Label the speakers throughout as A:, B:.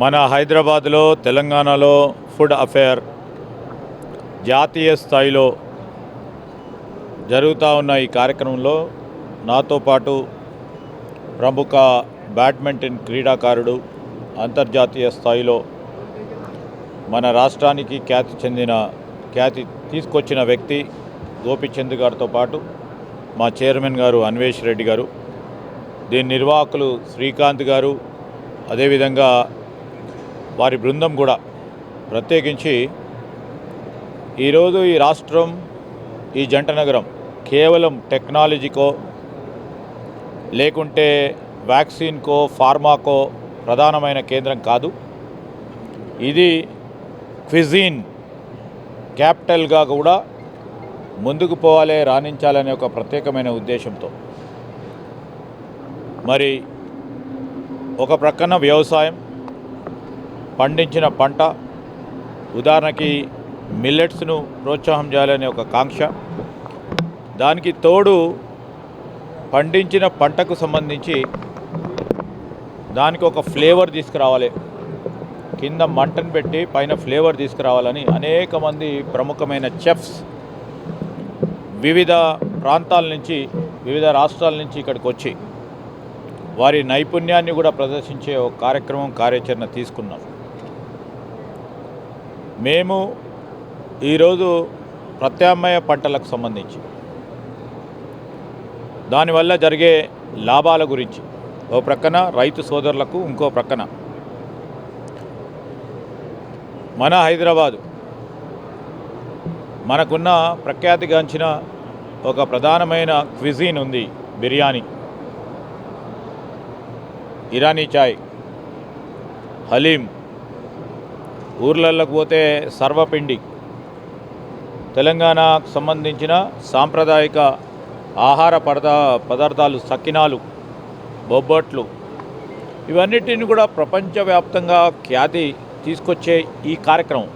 A: మన హైదరాబాద్లో తెలంగాణలో ఫుడ్ అఫేర్ జాతీయ స్థాయిలో జరుగుతూ ఉన్న ఈ కార్యక్రమంలో నాతో పాటు ప్రముఖ బ్యాడ్మింటన్ క్రీడాకారుడు అంతర్జాతీయ స్థాయిలో మన రాష్ట్రానికి ఖ్యాతి తీసుకొచ్చిన వ్యక్తి గోపిచంద్ గారితో పాటు మా చైర్మన్ గారు అన్వేష్ రెడ్డి గారు, దీని నిర్వాహకులు శ్రీకాంత్ గారు, అదేవిధంగా వారి బృందం కూడా ప్రత్యేకించి ఈరోజు ఈ రాష్ట్రం, ఈ జంట నగరం కేవలం టెక్నాలజీకో లేకుంటే వ్యాక్సిన్కో ఫార్మాకో ప్రధానమైన కేంద్రం కాదు. ఇది క్విజిన్ క్యాపిటల్గా కూడా ముందుకు పోవాలి, రాణించాలనే ఒక ప్రత్యేకమైన ఉద్దేశంతో మరి ఒక ప్రక్కన వ్యవసాయం, పండించిన పంట, ఉదాహరణకి మిల్లెట్స్ను ప్రోత్సాహం చేయాలనే ఒక కాంక్ష, దానికి తోడు పండించిన పంటకు సంబంధించి దానికి ఒక ఫ్లేవర్ తీసుకురావాలి, కింద మంటను పెట్టి పైన ఫ్లేవర్ తీసుకురావాలని అనేక మంది ప్రముఖమైన చెఫ్స్ వివిధ ప్రాంతాల నుంచి, వివిధ రాష్ట్రాల నుంచి ఇక్కడికి వచ్చి వారి నైపుణ్యాన్ని కూడా ప్రదర్శించే ఒక కార్యాచరణ తీసుకున్నాం. మేము ఈరోజు ప్రత్యామ్నాయ పంటలకు సంబంధించి దానివల్ల జరిగే లాభాల గురించి ఓ ప్రక్కన రైతు సోదరులకు, ఇంకో ప్రక్కన మన హైదరాబాదు మనకున్న ప్రఖ్యాతిగాంచిన ఒక ప్రధానమైన క్విజిన్ ఉంది, బిర్యానీ, ఇరానీ చాయ్, హలీం, ఊర్లలోకి పోతే సర్వపిండి, తెలంగాణకు సంబంధించిన సాంప్రదాయక ఆహార పదార్థాలు సకినాలు, బొబ్బట్లు, ఇవన్నిటిని కూడా ప్రపంచవ్యాప్తంగా ఖ్యాతి తీసుకొచ్చే ఈ కార్యక్రమం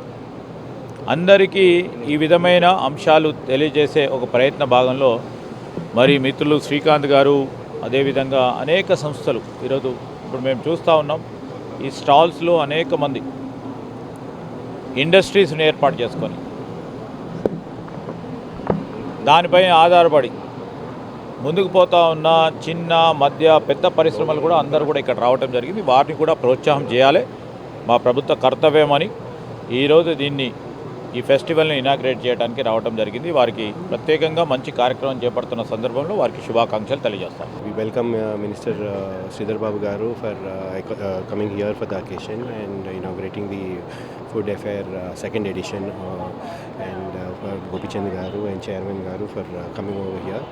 A: అందరికీ ఈ విధమైన అంశాలు తెలియజేసే ఒక ప్రయత్న భాగంలో మరి మిత్రులు శ్రీకాంత్ గారు, అదేవిధంగా అనేక సంస్థలు ఈరోజు ఇప్పుడు మేము చూస్తూ ఉన్నాం. ఈ స్టాల్స్లో అనేక మంది ఇండస్ట్రీస్ని ఏర్పాటు చేసుకొని దానిపై ఆధారపడి ముందుకు పోతూ ఉన్న చిన్న, మధ్య, పెద్ద పరిశ్రమలు కూడా అందరూ కూడా ఇక్కడ రావటం జరిగింది. వాటిని కూడా ప్రోత్సాహం చేయాలి, మా ప్రభుత్వ కర్తవ్యమని ఈరోజు ఈ ఫెస్టివల్ని ఇనాగ్రేట్ చేయడానికి రావడం జరిగింది. వారికి ప్రత్యేకంగా మంచి కార్యక్రమం చేపడుతున్న సందర్భంలో వారికి శుభాకాంక్షలు తెలియజేస్తాం.
B: We welcome Minister Sridhar Babu Garu for coming here for the occasion and inaugurating the Food Affair second edition, and for Gopichand Garu and Chairman Garu for coming over here.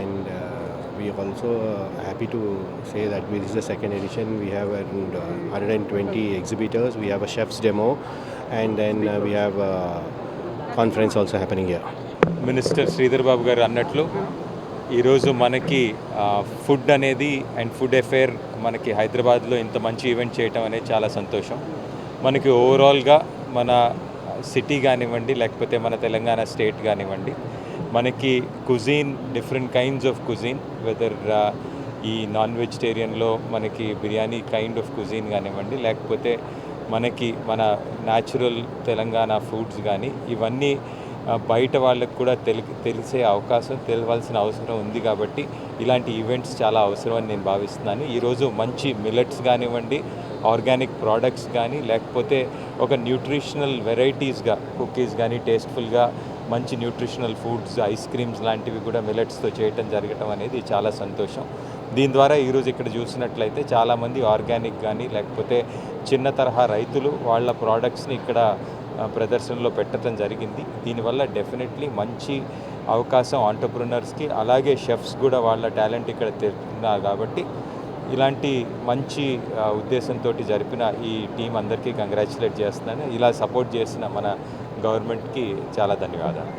B: And we are also happy to say that this is the second edition. We have around 120 exhibitors. We have a chef's demo, and then we have a conference also happening here.
C: Minister Sridhar Babu గారు అన్నట్లు ఈరోజు మనకి food అనేది and food affair మనకి హైదరాబాద్లో ఇంత మంచి event చేయటం అనేది చాలా సంతోషం. మనకి ఓవరాల్గా మన సిటీ కానివ్వండి, లేకపోతే మన తెలంగాణ స్టేట్ కానివ్వండి, మనకి cuisine, different kinds of cuisine, whether ఈ నాన్ వెజిటేరియన్లో మనకి బిర్యానీ కైండ్ ఆఫ్ కుజీన్ కానివ్వండి, లేకపోతే మనకి మన న్యాచురల్ తెలంగాణ ఫుడ్స్ కానీ, ఇవన్నీ బయట వాళ్ళకు కూడా తెలిసే అవకాశం, తెలియాల్సిన అవసరం ఉంది. కాబట్టి ఇలాంటి ఈవెంట్స్ చాలా అవసరం అని నేను భావిస్తున్నాను. ఈరోజు మంచి మిల్లెట్స్ కానివ్వండి, ఆర్గానిక్ ప్రోడక్ట్స్ కానీ, లేకపోతే ఒక న్యూట్రిషనల్ వెరైటీస్గా కుకీస్ కానీ, టేస్ట్ఫుల్గా మంచి న్యూట్రిషనల్ ఫుడ్స్, ఐస్ క్రీమ్స్ లాంటివి కూడా మిల్లెట్స్తో చేయటం జరగటం అనేది చాలా సంతోషం. దీని ద్వారా ఈరోజు ఇక్కడ చూసినట్లయితే చాలామంది ఆర్గానిక్ కానీ, లేకపోతే చిన్న తరహా రైతులు వాళ్ళ ప్రోడక్ట్స్ని ఇక్కడ ప్రదర్శనలో పెట్టడం జరిగింది. దీనివల్ల డెఫినెట్లీ మంచి అవకాశం ఆంటర్ప్రినర్స్కి, అలాగే షెఫ్స్ కూడా వాళ్ళ టాలెంట్ ఇక్కడ తెలుస్తున్నారు. కాబట్టి ఇలాంటి మంచి ఉద్దేశంతో జరిపిన ఈ టీం అందరికీ కంగ్రాచులేట్ చేస్తున్నాను. ఇలా సపోర్ట్ చేసిన మన గవర్నమెంట్కి చాలా ధన్యవాదాలు.